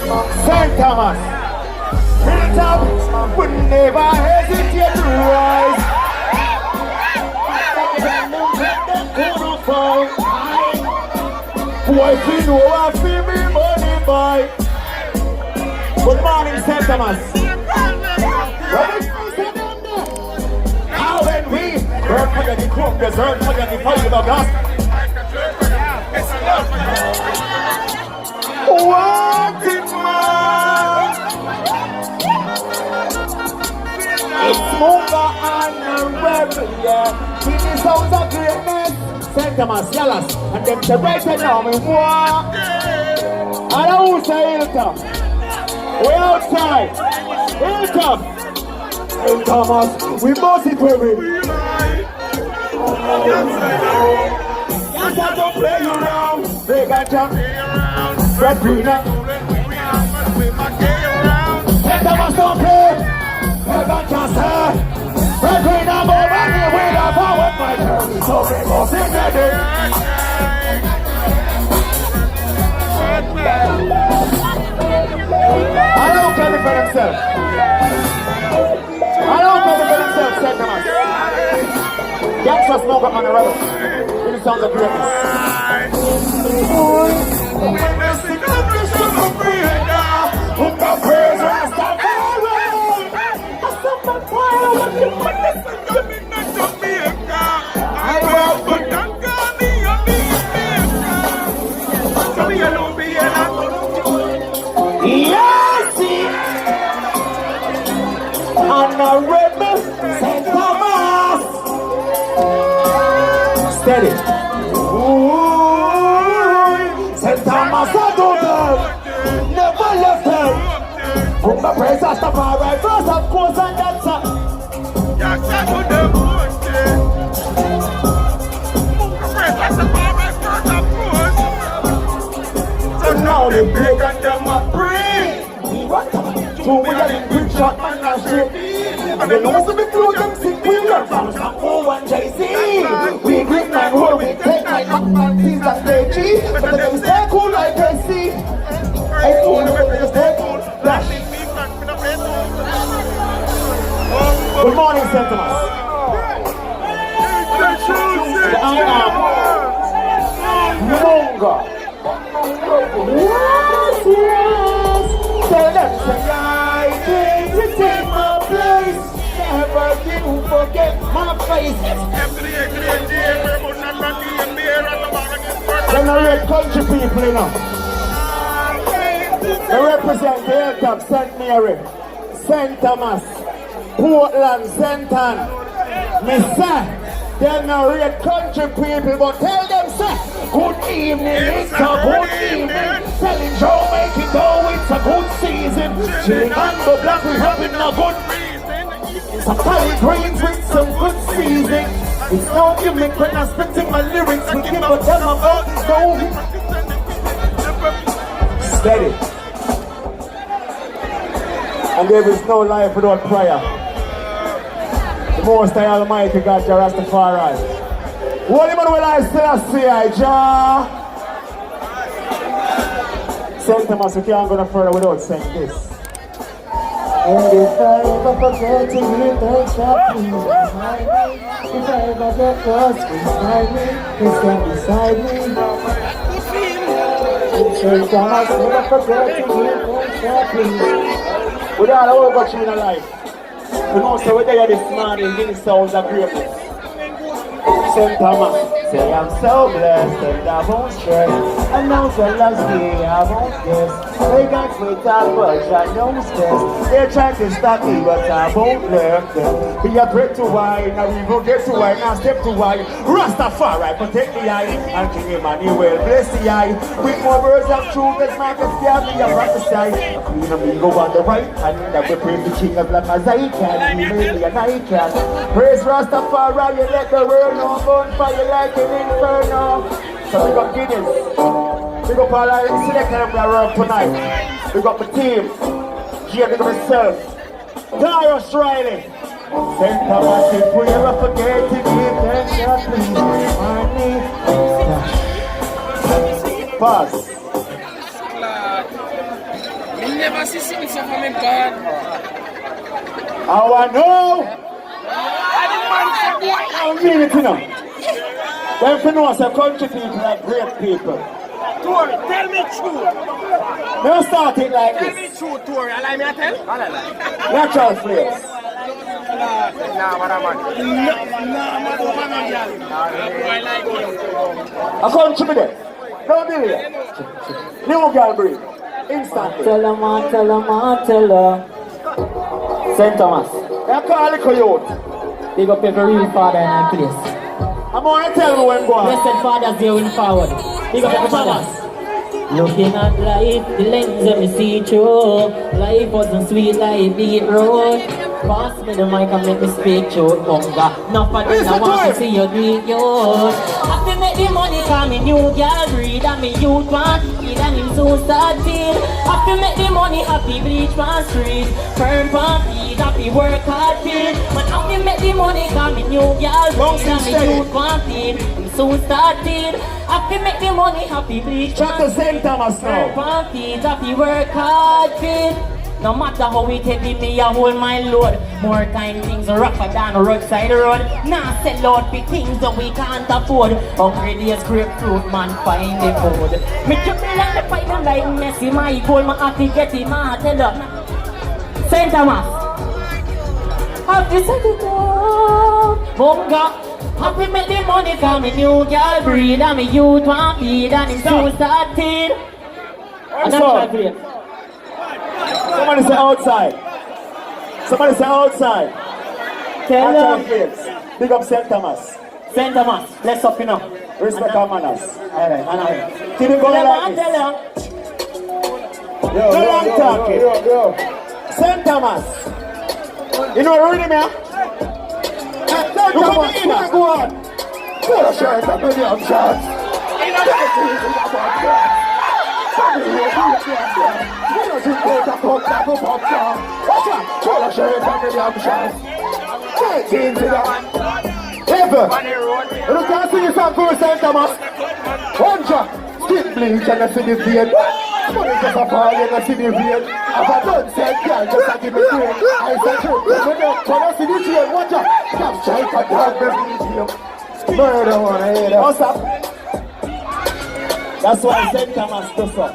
St. Thomas. Hilltop would never hesitate to rise. Boy, if you know I feel me money boy. Good morning, St. Thomas. How when we burn for the cook, desert for the fire of gas. Want it, man? It's Munga Honorable, yeah. Give me sounds of greatness. St. Thomas, Yalas, and them say right now, me war. And I will say Hilltop. We outside. Hilltop. St. Thomas, we must it where we. Yes, I don't play you around. They got you. Red Greener. St. Thomas don't play. They got you, sir. Red Greener, move on here with a forward my journey. So we go sing that day. I don't care for themselves. I don't care for themselves, St. Thomas. Gangsters Munga Honorable. In the sounds of greatness. Honorable St. Thomas. Steady. St. Thomas, I don't know. Never left her. From the praise of the power, first of course, and that's a. So now they break and them up breathe. So we are in quick shot and a shit. And they know so we flow them sick. We learn from some O1 JC. We grip and roll, we take like up and things and stay cheap. But they stay cool like they see. I told them they stay cool. Flash. Good morning, St. Thomas. I am Munga. Yes. Tell them say I came to take my place. Never you forget my face. Generate country people, you know. They represent the Hilltop, St. Mary, St. Thomas, Portland, St. Ann. Me say, they're narrate country people, but tell them say, good evening, it's a good evening. Telling Joe, make it go, it's a good season. Chilling on the block, we having a good reason. Some curry greens with some good seasoning. It's no gimmick when I'm spitting my lyrics. We give a them about no. Steady. And there is no life without prayer. The Most High Almighty God, Jah Rastafari. What even will I still say, Jah? St. Thomas, we can't go no further without saying this. And if I ever forget to give thanks, please remind me. If I ever get lost beside me, please stand beside me. St. Thomas, never forget to give thanks, please. Without all got you in a life. We know so we're there this morning, giving sounds of greatness. St. Thomas, say I'm so blessed and I won't stress. I know so last day I won't guess. They got me top but I know stress. They're trying to stop me but I won't let them. Be a break to wine, now we will get to wine, now step to wine. Rastafari, protect the eye, and King Emmanuel bless the eye. With more words of truth, as Marcus can be a prophesy. The Queen of me go on the right hand, that we praise the King as long as I can. He made me and I can. Praise Rastafari, you let the world know. Fire like an inferno. So we got Guinness. We got all our selectors that work tonight. We got the team. Jay, we got myself. Darius Riley. St. Thomas, if we ever forget to give thanks, please remind me. Pass. never see me so from God. I know. I mean it, you know. Them for know some country people are great people. Tori, tell me true. Don't start it like Tell me this. true, Tori. Allow me to tell? Natural phrase. Nah, man. I like it. A country there. Don't be here. New girl breathe. Instantly. Tell her. St. Thomas. I call the coyote. Big up every real father in our place. I'm going to tell you when going. Blessed fathers there in forward. Big up every fathers. Looking at life, the lens of me see through. Life wasn't sweet like beat road. Pass me the mic and make me speak through. Munga, enough of this, I want to see you do it, yo. Happy make the money come in new girl breed. And me youth want feed and him so started. Happy make the money, happy bleach my street. Firm pan feed, happy work hard feed. But happy make the money come in new girl breed. And me youth want feed, him so started. Happy make the money, happy bleach Check the St. Thomas now. Firm feed, happy work hard feed. No matter how it heavy, me I hold my load. More time things rougher than a roadside road. Nah, sell out for things that we can't afford. Hungry days, grapefruit, man, find the food. Me triple like the fight, I'm like Messi. My goal, my happy get it, man, tell her. St. Thomas. Happy set it up. Munga. Happy make the money come in new girl breed. And me youth want feed and him so started. And that's my play. Somebody say outside. Somebody say outside. Tell Natural them. phrase. Big up St. Thomas. St. Thomas, bless up, you know. Respect our manners. Alright. Keep it going like this. Tell No long talking. St. Thomas. You know what reading me? St. Thomas, man, go on. Put a shirt up in the shots. You can't see yourself for St. Thomas. One drop, skin bleach and I see the vein. Money just a fall and I see the vein. If I don't say girl, just a give me brain. I say true, when I see the chain, watch out. Stop trying to dog me. Murder one, I hear that. What's up? That's why St. Thomas does up.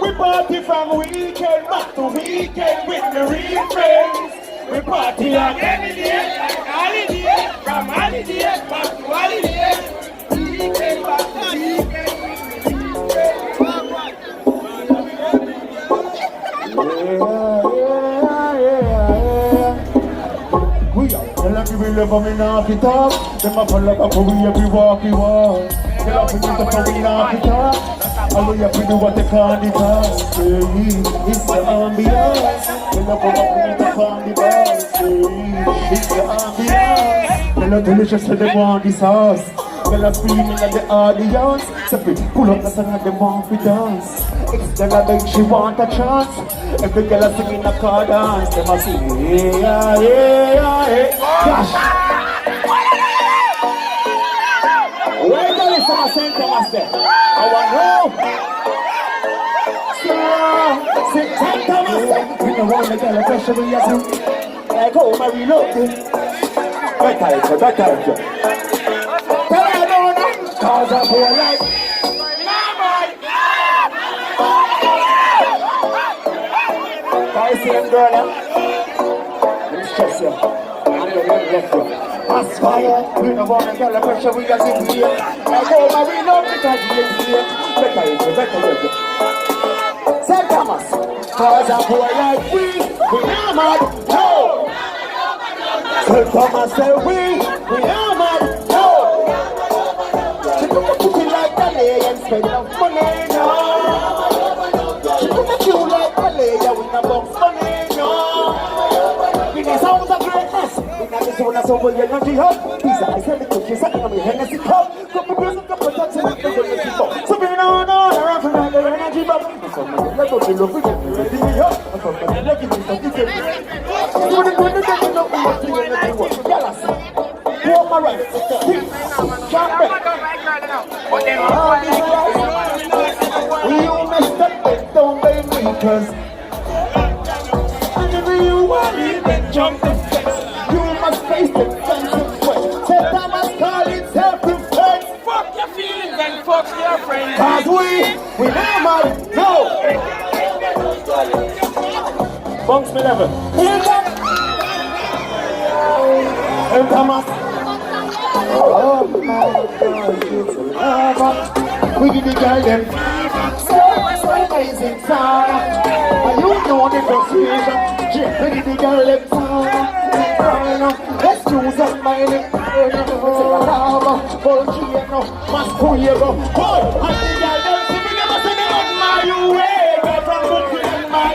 We party from weekend back to weekend with the real friends. We party on any day, like holiday, from holiday back to holiday. Weekend back to weekend. We are telling me we live on me knock it up. Them a follow up we every walk we walk. Tell us we need to come we knock it up. All we have to do what they call the boss. It's the ambiance. Tell us we need to come the boss. It's the ambiance. Tell us delicious to them want this house. Tell us feeling like the audience. So we pull up the song and they want to dance. It's the like she want a chance. Every girl a singing a car dance. Them a sing yeah. Gosh. Where the list of St. Thomas there? I want to know. St. Thomas there. We don't want to get a pressure we have to. Like home I reload it. Better. Tell her I don't know. Cause I feel like I see him girl now. Let's stress you. I'm the one left you. That's fire, we don't want to get the pressure we got in here. Like home I reload because we in here. Better. St. Thomas, cause a boy like we not mad, no. St. Thomas say we not mad, no. She could put it like ballet and spend enough money, no. She could make you like ballet and win a box money, no. In the sounds of greatness, in the zone of sober energy hub. These are I said the cookies are in my Hennessy cup. Come to present up a touch and make the Hennessy cup. So we don't know, around from the energy bub. From the level to look, we get ready to up. From the level to look, we get ready to up. So the good is that we know we want to get ready to work. Jealous. Walk my right. Jump back. All these guys. We all messed up, but don't blame me. Cause whenever you want it, then jump the fence. You must face the consequence. St. Thomas call it self-defense. Fuck your feelings and fuck your friends. Cause we never know. Bunks me level. St. Thomas. Oh my God, it's a lover. We give the girl them so amazing sound. And you know the frustration. We give the girl them sound. Let's choose up my lip. Volcano, Masquerado. Boy, and the girl them see me never say they on my way. But from Brooklyn, my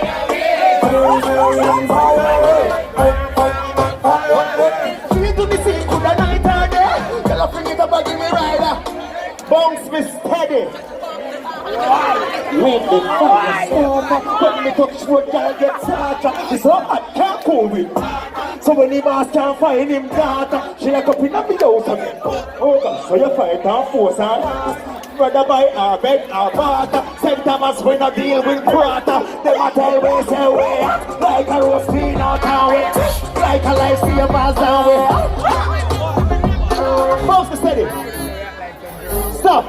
Bounce me steady. When the fire starter, when me touch wood, girl get starter. It's so hot, can't cool with. So when the boss can't find him data, she like up in the house again. Oh God, so you fight and force her. Brother buy a bed, a barter. St. Thomas when I deal with quarter. Them a tell we say we like a roast peanut and we like a lifesaver and we. Bounce me steady. Stop!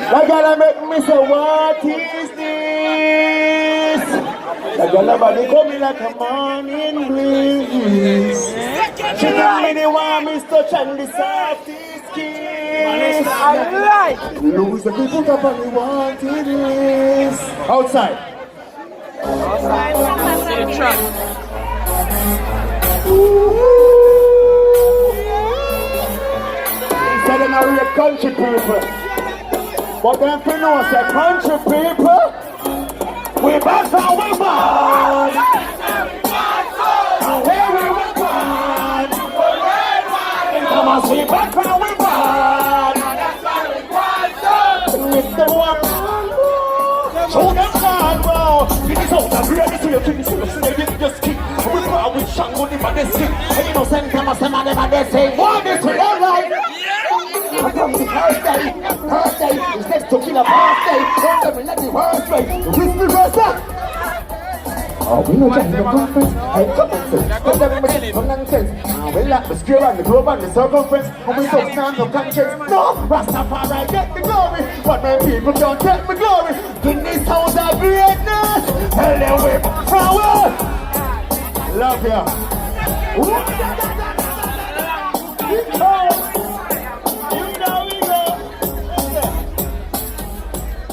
That gonna make me say, what is this? That gonna body coming like a morning breeze. She don't really want me to touch on the softest kiss. Lose the people up and we want it is. Outside. Instead of not real country people. But then for know say country people, we back and we born. And where we were born, come on, we back and we born. With the one, show them God, bro. It is out of real, so you can see us, they just keep. We born with Shango, the man they sing. And you know, send them a man, they say, what is it, all right? From the first day, it's next to kill a birthday. Don't ever let the worst way. This is the first day. Oh, we know that in the conference. Hey, come on, sir. Don't ever make it nonsense. We like the square and the globe and the circumference. And we don't stand no conscience. No, Rastafari get the glory. But my people don't get the glory. Guinness sounds of greatness. Tell them we're power. Love ya.